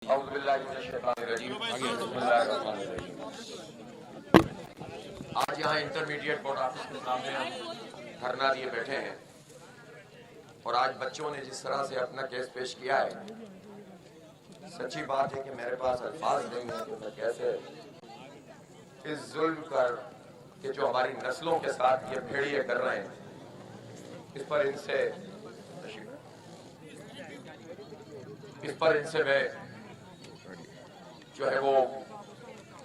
اعوذ باللہ من الشیطان الرجیم بسم اللہ الرحمن الرحیم۔ آج یہاں انٹرمیڈیٹ بورڈ آفس کے سامنے ہم دھرنا دیے بیٹھے ہیں اور آج بچوں نے جس طرح سے اپنا کیس پیش کیا ہے، سچی بات ہے کہ میرے پاس الفاظ نہیں ہیں کہ میں کیسے اس ظلم پر کہ جو ہماری نسلوں کے ساتھ یہ بھیڑیے کر رہے ہیں، اس پر ان سے میں جو ہے وہ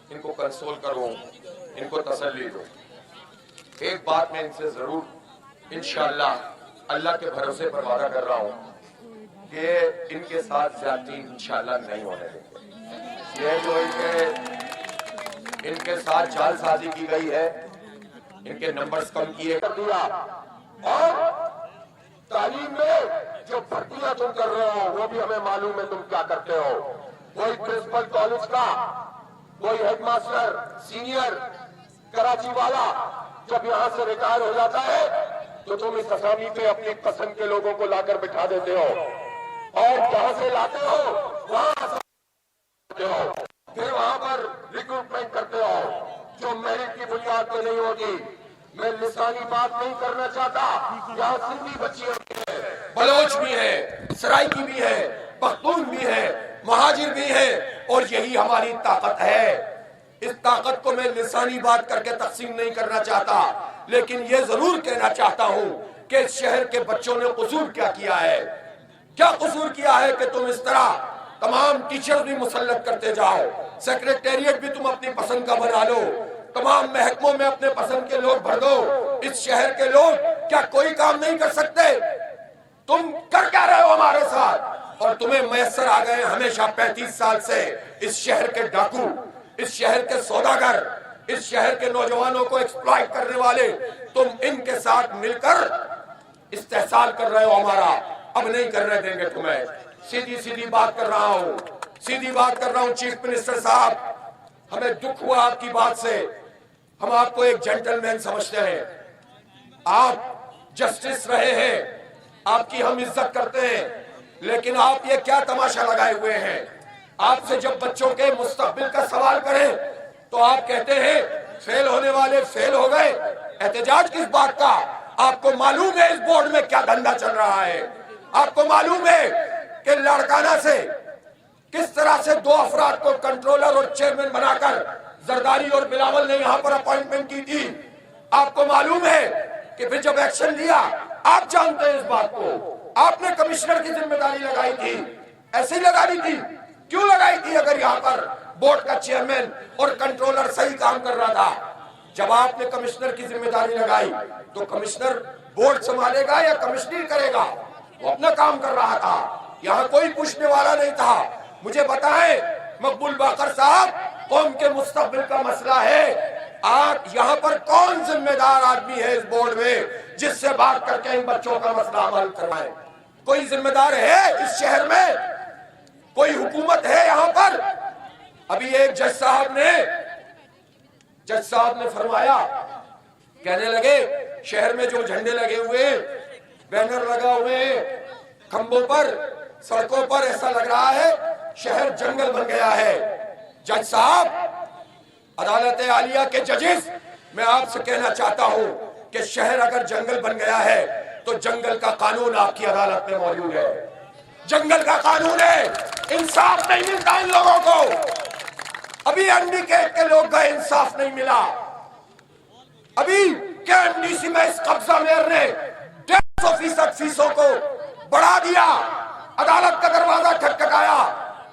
ان کو کنسول کروں، ان کو تسلی دوں۔ ایک بات میں ان سے ضرور انشاءاللہ اللہ کے بھروسے پر وعدہ کر رہا ہوں کہ ان کے ساتھ زیادتی انشاءاللہ نہیں ہونے دیں گے۔ یہ جو ان کے ساتھ جعل سازی کی گئی ہے، ان کے نمبرز کم کیے کر دیا، اور تعلیم میں جو بھرتیاں تم کر رہے ہو وہ بھی ہمیں معلوم ہے تم کیا کرتے ہو۔ کوئی پرنسپل کالج کا، کوئی ہیڈ ماسٹر سینئر کراچی والا جب یہاں سے ریٹائر ہو جاتا ہے تو تم اس اسامبلی پہ اپنی پسند کے لوگوں کو لا کر بٹھا دیتے ہو، اور جہاں سے لاتے ہو وہاں پھر وہاں پر ریکروٹمنٹ کرتے ہو جو میرٹ کی بنیاد پہ نہیں ہوتی۔ میں لسانی بات نہیں کرنا چاہتا، یہاں سندھی بچیاں بھی ہیں، بلوچ بھی ہیں، سرائکی بھی ہیں، پختون بھی ہیں، مہاجر بھی ہیں، اور یہی ہماری طاقت ہے۔ اس طاقت کو میں لسانی بات کر کے تقسیم نہیں کرنا چاہتا، لیکن یہ ضرور کہنا چاہتا ہوں کہ اس شہر کے بچوں نے قصور کیا ہے۔ کیا قصور کیا ہے کہ تم اس طرح تمام ٹیچر بھی مسلط کرتے جاؤ، سیکریٹریٹ بھی تم اپنی پسند کا بنا لو، تمام محکموں میں اپنے پسند کے لوگ بھر دو۔ اس شہر کے لوگ کیا کوئی کام نہیں کر سکتے؟ تم کر کیا رہے ہو ہمارے ساتھ؟ اور تمہیں میسر آ گئے ہمیشہ 35 سال سے اس شہر کے ڈاکو، اس شہر کے سوداگر، اس شہر کے نوجوانوں کو ایکسپلائٹ کرنے والے، تم ان کے ساتھ مل کر استحصال کر رہے ہو ہمارا۔ اب نہیں کرنے دیں گے تمہیں۔ سیدھی بات کر رہا ہوں، سیدھی بات کر رہا ہوں چیف منسٹر صاحب، ہمیں دکھ ہوا آپ کی بات سے، ہم آپ کو ایک جنٹل مین سمجھتے ہیں، آپ جسٹس رہے ہیں، آپ کی ہم عزت کرتے ہیں، لیکن آپ یہ کیا تماشا لگائے ہوئے ہیں؟ آپ سے جب بچوں کے مستقبل کا سوال کریں تو آپ کہتے ہیں فیل ہونے والے فیل ہو گئے۔ احتجاج کس بات کا؟ آپ کو معلوم ہے اس بورڈ میں کیا دھندا چل رہا ہے؟ آپ کو معلوم ہے کہ لاڑکانہ سے کس طرح سے 2 افراد کو کنٹرولر اور چیئرمین بنا کر زرداری اور بلاول نے یہاں پر اپوائنٹمنٹ کی تھی؟ آپ کو معلوم ہے کہ پھر جب ایکشن لیا، آپ جانتے ہیں اس بات کو، آپ نے کمشنر کی ذمہ داری لگائی تھی، ایسے ہی لگانی تھی۔ کیوں لگائی تھی اگر یہاں پر بورڈ کا چیئرمین اور کنٹرولر صحیح کام کر رہا تھا؟ جب آپ نے کمشنر کی ذمہ داری لگائی تو کمشنر بورڈ سنبھالے گا یا کمشنر کرے گا؟ وہ اپنا کام کر رہا تھا، یہاں کوئی پوچھنے والا نہیں تھا۔ مجھے بتائیں مقبول باقر صاحب، قوم کے مستقبل کا مسئلہ ہے، آپ یہاں پر کون ذمہ دار آدمی ہے اس بورڈ میں جس سے بات کر کے ان بچوں کا مسئلہ حل کروائے؟ کوئی ذمہ دار ہے اس شہر میں؟ کوئی حکومت ہے یہاں پر؟ ابھی ایک جج صاحب نے فرمایا، کہنے لگے شہر میں جو جھنڈے لگے ہوئے ہیں، بینر لگا ہوئے ہیں کھمبوں پر، سڑکوں پر، ایسا لگ رہا ہے شہر جنگل بن گیا ہے۔ جج صاحب، عدالت عالیہ کے ججز، میں آپ سے کہنا چاہتا ہوں کہ شہر اگر جنگل بن گیا ہے تو جنگل کا قانون آپ کی عدالت میں موجود ہے، جنگل کا قانون ہے۔ انصاف نہیں ملتا ان لوگوں کو، ابھی انڈیکیٹ کے لوگ گئے، انصاف نہیں ملا۔ ابھی KMDC میں اس قبضہ میر نے 150% فیسوں کو بڑھا دیا، عدالت کا دروازہ کھٹکھٹایا،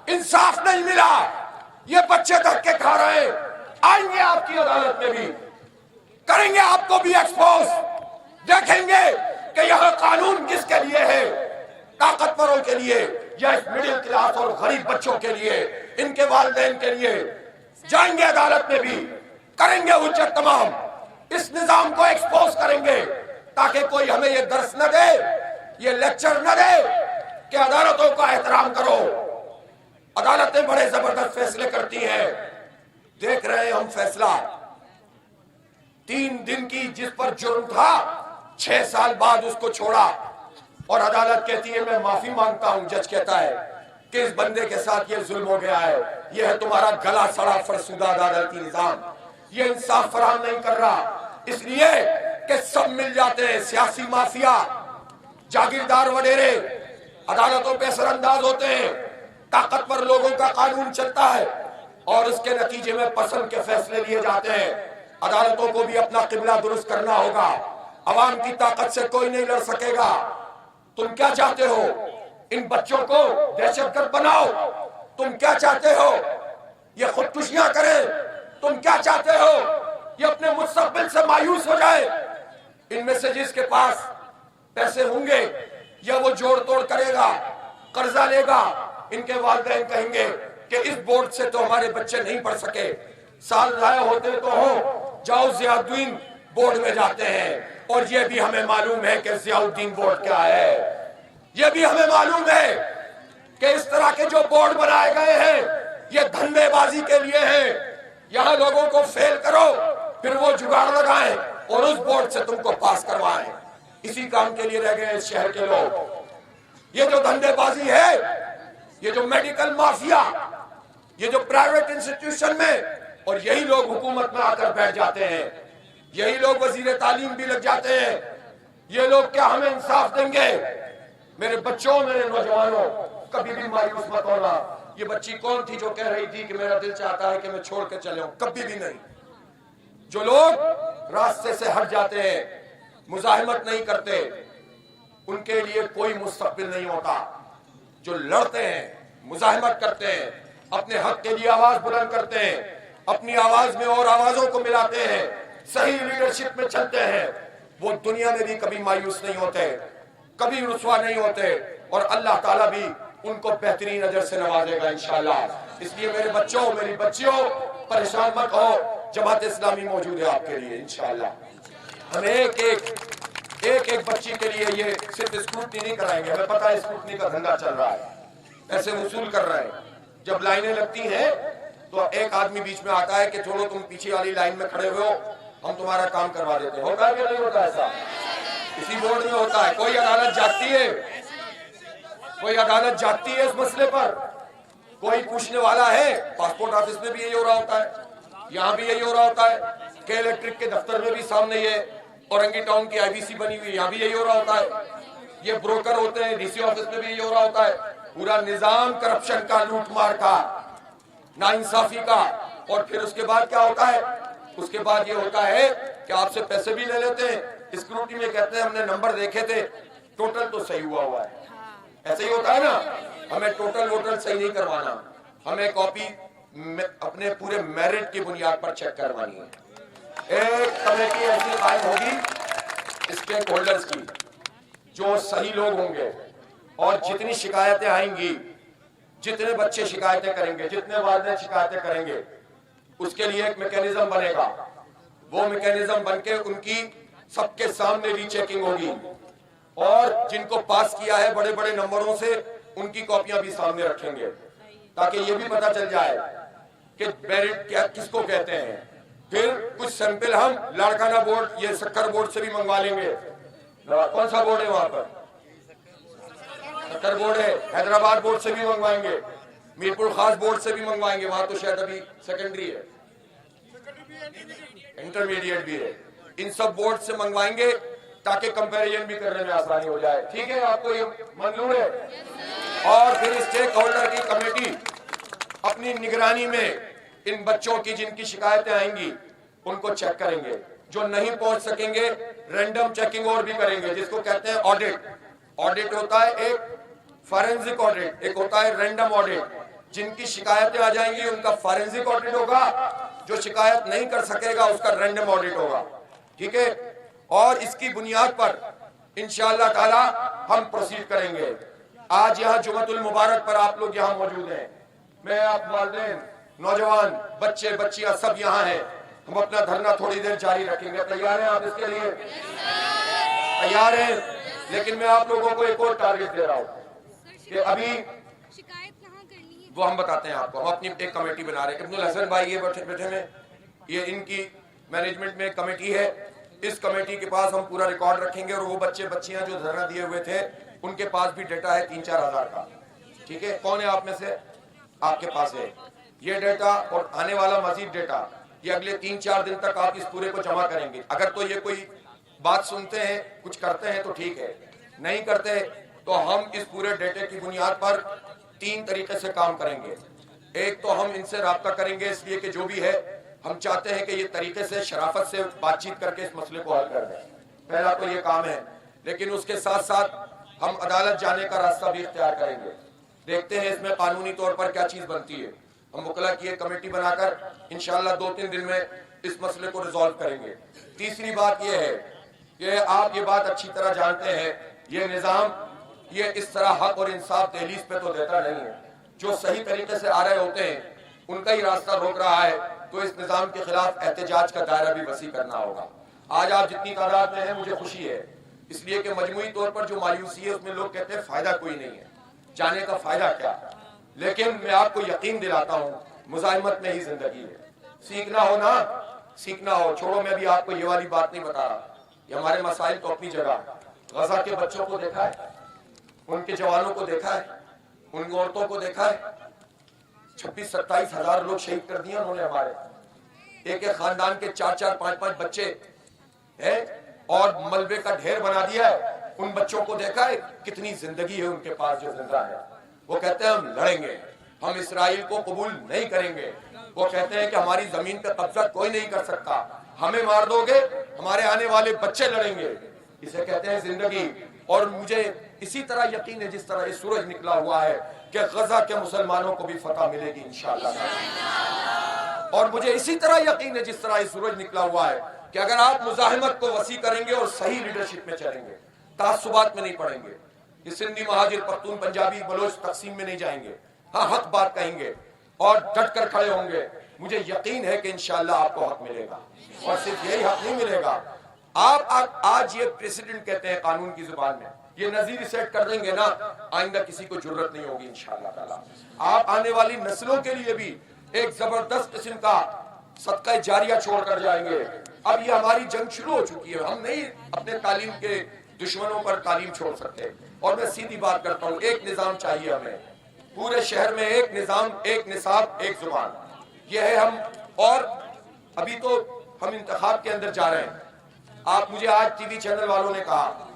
انصاف نہیں ملا۔ یہ بچے دھکے کھا رہے ہیں، آئیں گے آپ کی عدالت میں بھی، کریں گے آپ کو بھی ایکسپوز، دیکھیں گے کہ یہاں قانون کس کے لیے ہے، طاقتوروں کے لیے یا اس مڈل کلاس اور غریب بچوں کے لیے، ان کے والدین کے لیے۔ جائیں گے عدالت میں بھی، کریں گے حجت تمام، اس نظام کو ایکسپوز کریں گے تاکہ کوئی ہمیں یہ درس نہ دے، یہ لیکچر نہ دے کہ عدالتوں کا احترام کرو۔ عدالتیں بڑے زبردست فیصلے کرتی ہیں، دیکھ رہے ہیں ہم فیصلہ 3 دن کی جس پر جرم تھا 6 سال بعد اس کو چھوڑا، اور عدالت کہتی ہے میں معافی مانگتا ہوں، جج کہتا ہے کہ اس بندے کے ساتھ یہ ظلم ہو گیا ہے، یہ ہے تمہارا گلا سڑا فرسودہ عدالتی نظام، یہ انصاف فراہم نہیں کر رہا، اس لیے کہ سب مل جاتے ہیں، سیاسی مافیا، جاگیردار وڈیرے عدالتوں پہ اثر انداز ہوتے ہیں، طاقتور لوگوں کا قانون چلتا ہے اور اس کے نتیجے میں پسند کے فیصلے لیے جاتے ہیں۔ عدالتوں کو بھی اپنا قبلہ درست کرنا ہوگا، عوام کی طاقت سے کوئی نہیں لڑ سکے گا۔ تم کیا چاہتے ہو؟ ان بچوں کو دہشت گرد بناؤ؟ تم کیا چاہتے ہو یہ خودکشیاں کریں؟ تم کیا چاہتے ہو یہ اپنے مستقبل سے مایوس ہو جائے؟ ان میں سے جس کے پاس پیسے ہوں گے یا وہ جوڑ توڑ کرے گا، قرضہ لے گا، ان کے والدین کہیں گے کہ اس بورڈ سے تو ہمارے بچے نہیں پڑھ سکے، سال ضائع ہوتے تو ہو، جاؤ ضیاء الدین بورڈ میں جاتے ہیں۔ اور یہ بھی ہمیں معلوم ہے کہ ضیاء الدین بورڈ کیا ہے، یہ بھی ہمیں معلوم ہے کہ اس طرح کے جو بورڈ بنائے گئے ہیں یہ دھندے بازی کے لیے ہیں۔ یہاں لوگوں کو فیل کرو، پھر وہ جگاڑ لگائیں اور اس بورڈ سے تم کو پاس کروائیں۔ اسی کام کے لیے رہ گئے اس شہر کے لوگ۔ یہ جو دھندے بازی ہے، یہ جو میڈیکل مافیا، یہ جو پرائیویٹ انسٹیٹیوشن میں، اور یہی لوگ حکومت میں آ کر بیٹھ جاتے ہیں، یہی لوگ وزیر تعلیم بھی لگ جاتے ہیں۔ یہ لوگ کیا ہمیں انصاف دیں گے؟ میرے بچوں، میرے نوجوانوں، کبھی بھی مایوس مت ہونا۔ یہ بچی کون تھی جو کہہ رہی تھی کہ میرا دل چاہتا ہے کہ میں چھوڑ کے چلے ہوں؟ کبھی بھی نہیں۔ جو لوگ راستے سے ہٹ جاتے ہیں، مزاحمت نہیں کرتے، ان کے لیے کوئی مستقبل نہیں ہوتا۔ جو لڑتے ہیں، مزاحمت کرتے ہیں، اپنے حق کے لیے آواز بلند کرتے ہیں، اپنی آواز میں اور آوازوں کو ملاتے ہیں، صحیح لیڈرشپ میں چلتے ہیں، وہ دنیا میں بھی کبھی مایوس نہیں ہوتے، کبھی رسوا نہیں ہوتے، اور اللہ تعالیٰ بھی ان کو بہترین اجر سے نوازے گا انشاءاللہ۔ اس لیے میرے بچوں، میری بچیوں، پریشان مت ہو، جماعت اسلامی موجود ہے آپ کے لیے انشاءاللہ۔ ہم ایک بچی کے لیے یہ صرف اسکروٹنی نہیں کرائیں گے، ہمیں پتہ ہے اسکروٹنی کا دھندا چل رہا ہے، پیسے وصول کر رہے ہیں۔ جب لائنیں لگتی ہیں تو ایک آدمی بیچ میں آتا ہے کہ چھوڑو تم پیچھے والی لائن میں کھڑے ہوئے ہو، ہم تمہارا کام کروا دیتے ہیں۔ ہوتا ہے کہ نہیں ہوتا ایسا؟ اسی بورڈ میں ہوتا ہے۔ کوئی عدالت جاگتی ہے، کوئی عدالت جاگتی ہے اس مسئلے پر؟ کوئی پوچھنے والا ہے؟ پاسپورٹ آفس میں بھی یہی ہو رہا ہوتا ہے، یہاں بھی یہی ہو رہا ہوتا ہے، کے الیکٹرک کے دفتر میں بھی سامنے یہ اورنگی ٹاؤن کی آئی بی سی بنی ہوئی، یہاں بھی یہی ہو رہا ہوتا ہے۔ یہ بروکر ہوتے ہیں، ڈی سی آفس میں بھی یہی ہو رہا ہوتا ہے۔ پورا نظام کرپشن کا، لوٹ مار کا، ناانصافی کا۔ اور پھر اس کے بعد کیا ہوتا ہے؟ اس کے بعد یہ ہوتا ہے کہ آپ سے پیسے بھی لے لیتے ہیں، اسکروٹی میں کہتے ہیں ہم نے نمبر دیکھے تھے، ٹوٹل تو صحیح ہوا ہے۔ ایسے ہی ہوتا ہے نا، ہمیں ٹوٹل ووٹل صحیح نہیں کروانا، ہمیں کاپی اپنے پورے میرٹ کی بنیاد پر چیک کروانی ہے۔ ایک کمیٹی ایسی قائم ہوگی اسٹیک ہولڈرز کی، جو صحیح لوگ ہوں گے، اور جتنی شکایتیں آئیں گی، جتنے بچے شکایتیں کریں گے، جتنے والدین شکایتیں کریں گے، اس کے لیے ایک میکینزم بنے گا۔ وہ میکینزم بن کے ان کی سب کے سامنے ری چیکنگ ہوگی، اور جن کو پاس کیا ہے بڑے بڑے نمبروں سے، ان کی کاپیاں بھی سامنے رکھیں گے، تاکہ یہ بھی پتہ چل جائے کہ میرٹ کیا کس کو کہتے ہیں۔ پھر کچھ سیمپل ہم لاڑکانہ بورڈ، یہ سکر بورڈ سے بھی منگوا لیں گے۔ کون سا بورڈ ہے وہاں پر؟ سکر بورڈ ہے۔ حیدرآباد بورڈ سے بھی منگوائیں گے، میرپور خاص بورڈ سے بھی منگوائیں گے، وہاں تو شاید ابھی سیکنڈری ہے، انٹرمیڈیٹ بھی ہے۔ ان سب بورڈ سے منگوائیں گے تاکہ کمپیریزن بھی کرنے میں آسانی ہو جائے۔ ٹھیک ہے، آپ کو یہ منظور ہے؟ اور پھر اسٹیک ہولڈر کی کمیٹی اپنی نگرانی میں ان بچوں کی جن کی شکایتیں آئیں گی ان کو چیک کریں گے، جو نہیں پہنچ سکیں گے رینڈم چیکنگ اور بھی کریں گے، جس کو کہتے ہیں آڈٹ۔ آڈٹ ہوتا ہے ایک فارنزک آڈٹ، ایک ہوتا ہے رینڈم آڈٹ۔ جن کی شکایتیں آ جائیں گی ان کا فارنزک آڈٹ ہوگا، جو شکایت نہیں کر سکے گا اس کا رینڈم آڈٹ ہوگا۔ ٹھیک ہے، اور اس کی بنیاد پر انشاءاللہ تعالی ہم پروسیڈ کریں گے۔ آج یہاں جمعۃ المبارک پر آپ لوگ یہاں موجود ہیں، میں آپ والدین، نوجوان، بچے بچیاں سب یہاں ہیں۔ ہم اپنا دھرنا تھوڑی دیر جاری رکھیں گے، تیار ہیں آپ اس کے لیے؟ تیار ہیں؟ لیکن میں آپ لوگوں کو ایک اور ٹارگٹ دے رہا ہوں کہ ابھی وہ ہم بتاتے ہیں آپ کو، ہم اپنی ایک کمیٹی بنا رہے ہیں۔ ابن الحسن بھائی یہ بیٹھے میں، یہ ان کی مینجمنٹ میں ایک کمیٹی ہے۔ اس کمیٹی کے پاس ہم پورا ریکارڈ رکھیں گے، اور وہ بچے بچیاں جو دھرنا دیے ہوئے تھے ان کے پاس بھی ڈیٹا ہے 3-4 ہزار کا۔ ٹھیک ہے، کون ہے آپ میں سے آپ کے پاس ہے یہ ڈیٹا اور آنے والا مزید ڈیٹا، یہ اگلے 3-4 دن تک آپ اس پورے کو جمع کریں گے. اگر تو یہ کوئی بات سنتے ہیں کچھ کرتے ہیں تو ٹھیک ہے، نہیں کرتے تو ہم اس پورے ڈیٹے کی بنیاد پر 3 طریقے سے کام کریں گے. ایک تو ہم ان سے رابطہ کریں گے، اس لیے کہ جو بھی ہے ہم چاہتے ہیں کہ یہ طریقے سے شرافت سے بات چیت کر کے اس مسئلے کو حل کر دیں. پہلا تو یہ کام ہے، لیکن اس کے ساتھ ساتھ ہم عدالت جانے کا راستہ بھی اختیار کریں گے. دیکھتے ہیں اس میں قانونی طور پر کیا چیز بنتی ہے. ہم وکلا کی ایک کمیٹی بنا کر انشاءاللہ 2-3 دن میں اس مسئلے کو ریزالو کریں گے. تیسری بات یہ ہے کہ آپ یہ بات اچھی طرح جانتے ہیں، یہ نظام یہ اس طرح حق اور انصاف دہلیز پہ تو دیتا نہیں ہے. جو صحیح طریقے سے آ رہے ہوتے ہیں ان کا ہی راستہ روک رہا ہے، تو اس نظام کے خلاف احتجاج کا دائرہ بھی وسیع کرنا ہوگا. آج آپ جتنی تعداد میں ہیں مجھے خوشی ہے، اس لیے کہ مجموعی طور پر جو مایوسی ہے اس میں لوگ کہتے ہیں فائدہ کوئی نہیں ہے، جانے کا فائدہ کیا. لیکن میں آپ کو یقین دلاتا ہوں مزاحمت میں ہی زندگی ہے. سیکھنا ہو نا، سیکھنا ہو. چھوڑو، میں بھی آپ کو یہ والی بات نہیں بتا رہا. یہ ہمارے مسائل تو اپنی جگہ. غزہ کے بچوں کو دیکھا ہے، ان کے جوانوں کو دیکھا ہے، ان عورتوں کو دیکھا ہے. 26-27 ہزار لوگ شہید کر دیا انہوں نے ہمارے. ایک ایک خاندان کے 4-4 5-5 بچے ہیں اور ملبے کا ڈھیر بنا دیا ہے. ان بچوں کو دیکھا ہے کتنی زندگی ہے ان کے پاس جو زندہ ہے. وہ کہتے ہیں ہم لڑیں گے، ہم اسرائیل کو قبول نہیں کریں گے. وہ کہتے ہیں کہ ہماری زمین پہ قبضہ کوئی نہیں کر سکتا، ہمیں مار دو گے ہمارے آنے والے بچے لڑیں گے. اسے کہتے ہیں زندگی. اور مجھے اسی طرح یقین ہے جس طرح یہ سورج نکلا ہوا ہے کہ غزہ کے مسلمانوں کو بھی فتح ملے گی انشاءاللہ. اور مجھے اسی طرح یقین ہے جس طرح یہ سورج نکلا ہوا ہے کہ اگر آپ مزاحمت کو وسیع کریں گے اور صحیح لیڈرشپ میں چلیں گے، تعصبات میں نہیں پڑیں گے، یہ سندھی مہاجر پختون پنجابی بلوچ تقسیم میں نہیں جائیں گے، ہاں حق بات کہیں گے اور ڈٹ کر کھڑے ہوں گے، مجھے یقین ہے کہ انشاءاللہ آپ کو حق ملے گا. اور صرف یہی حق نہیں ملے گا، آپ آج یہ پریسیڈنٹ کہتے ہیں قانون کی زبان میں، یہ نظیر سیٹ کر دیں گے نا، آئندہ کسی کو جرت نہیں ہوگی انشاءاللہ تعالی. آپ آنے والی نسلوں کے لیے بھی ایک زبردست قسم کا صدقہ جاریہ چھوڑ کر جائیں گے. اب یہ ہماری جنگ شروع ہو چکی ہے، ہم نہیں اپنے تعلیم کے دشمنوں پر تعلیم چھوڑ سکتے. اور میں سیدھی بات کرتا ہوں، ایک نظام چاہیے ہمیں پورے شہر میں، ایک نظام، ایک نصاب، ایک زبان، یہ ہے ہم. اور ابھی تو ہم انتخاب کے اندر جا رہے ہیں. آپ مجھے آج ٹی وی چینل والوں نے کہا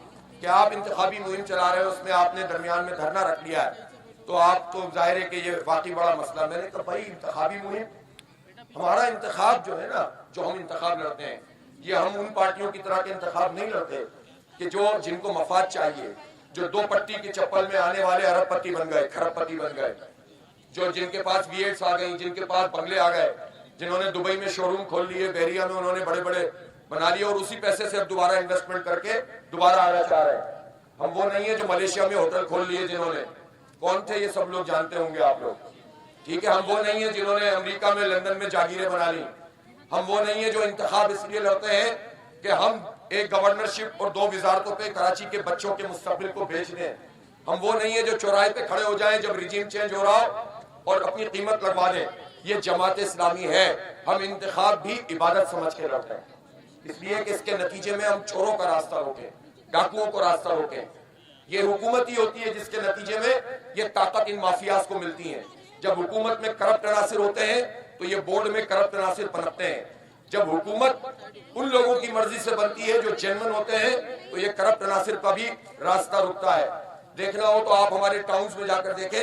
کہ آپ انتخابی مہم چلا رہے ہیں، اس میں آپ نے درمیان میں دھرنا رکھ لیا ہے، تو آپ تو ظاہر ہے کہ یہ واقعی بڑا مسئلہ. میں نے کہا بھائی انتخابی مہم، ہمارا انتخاب جو ہے نا، جو ہم انتخاب لڑتے ہیں، یہ ہم ان پارٹیوں کی طرح کے انتخاب نہیں لڑتے کہ جن کو مفاد چاہیے، جو 2 پٹی کی چپل میں آنے والے ارب پتی بن گئے، کھرب پتی بن گئے، جن کے پاس V8 آ گئی، جن کے پاس بنگلے آ گئے، جنہوں نے دبئی میں شو روم کھول لیے، بحریہ میں انہوں نے بڑے بڑے بنا لیے اور اسی پیسے سے اب دوبارہ انویسٹمنٹ کر کے دوبارہ آنا چاہ رہے ہیں. ہم وہ نہیں ہیں جو ملیشیا میں ہوٹل کھول لیے جنہوں نے، کون تھے یہ سب لوگ جانتے ہوں گے آپ لوگ، ٹھیک ہے. ہم وہ نہیں ہیں جنہوں نے امریکہ میں لندن میں جاگیریں بنا لی. ہم وہ نہیں ہیں جو انتخاب اس لیے لڑتے ہیں کہ ہم ایک گورنرشپ اور 2 وزارتوں پہ کراچی کے بچوں کے مستقبل کو بیچ دیں. ہم وہ نہیں ہیں جو چوراہے پہ کھڑے ہو جائیں جب ریجیم چینج ہو رہا ہو اور اپنی قیمت لگوا دیں. یہ جماعت اسلامی ہے. ہم انتخاب بھی عبادت سمجھ کے لڑتے ہیں، اس لیے کہ اس کے نتیجے میں ہم چوروں کا راستہ روکیں، ڈاکوؤں کو راستہ روکیں. یہ حکومت ہی ہوتی ہے جس کے نتیجے میں یہ طاقت ان مافیاز کو ملتی ہے. جب حکومت میں کرپٹ عناصر ہوتے ہیں تو یہ بورڈ میں کرپٹ عناصر پنپتے ہیں. جب حکومت ان لوگوں کی مرضی سے بنتی ہے جو جینون ہوتے ہیں تو یہ کرپٹ عناصر کا بھی راستہ رکتا ہے. دیکھنا ہو تو آپ ہمارے ٹاؤنز میں جا کر دیکھیں،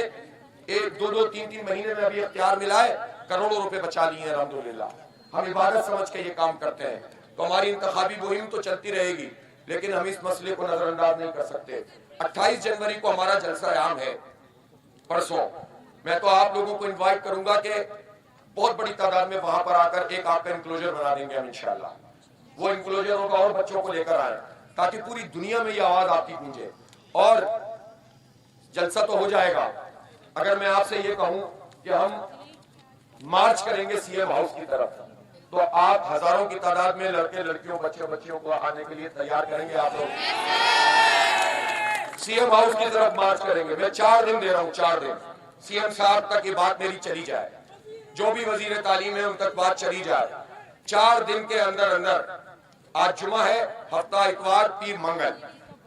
1-2-3 مہینے میں ابھی اختیار ملا ہے، کروڑوں روپے بچا لیے ہیں الحمدللہ. ہم عبادت سمجھ کے یہ کام کرتے ہیں. تو ہماری انتخابی مہم تو چلتی رہے گی، لیکن ہم اس مسئلے کو نظر انداز نہیں کر سکتے. 28 جنوری کو ہمارا جلسہ عام ہے، پرسوں. میں تو آپ لوگوں کو انوائٹ کروں گا کہ بہت بڑی تعداد میں وہاں پر آ کر ایک آپ کا انکلوجر بنا دیں گے ہم انشاءاللہ. وہ انکلوجر ہوگا اور بچوں کو لے کر آئیں تاکہ پوری دنیا میں یہ آواز آپ کی گونجے. اور جلسہ تو ہو جائے گا. اگر میں آپ سے یہ کہوں کہ ہم مارچ کریں گے سی ایم ہاؤس کی طرف، تو آپ ہزاروں کی تعداد میں لڑکے لڑکیوں بچیوں کو آنے کے لیے تیار کریں گے؟ آپ لوگ سی ایم ہاؤس کی طرف مارچ کریں گے. میں 4 دن دے رہا ہوں، 4 دن. سی ایم صاحب تک یہ بات میری چلی جائے، جو بھی وزیر تعلیم ہے ان تک بات چلی جائے. 4 دن کے اندر اندر، آج جمعہ ہے، ہفتہ اتوار پیر منگل،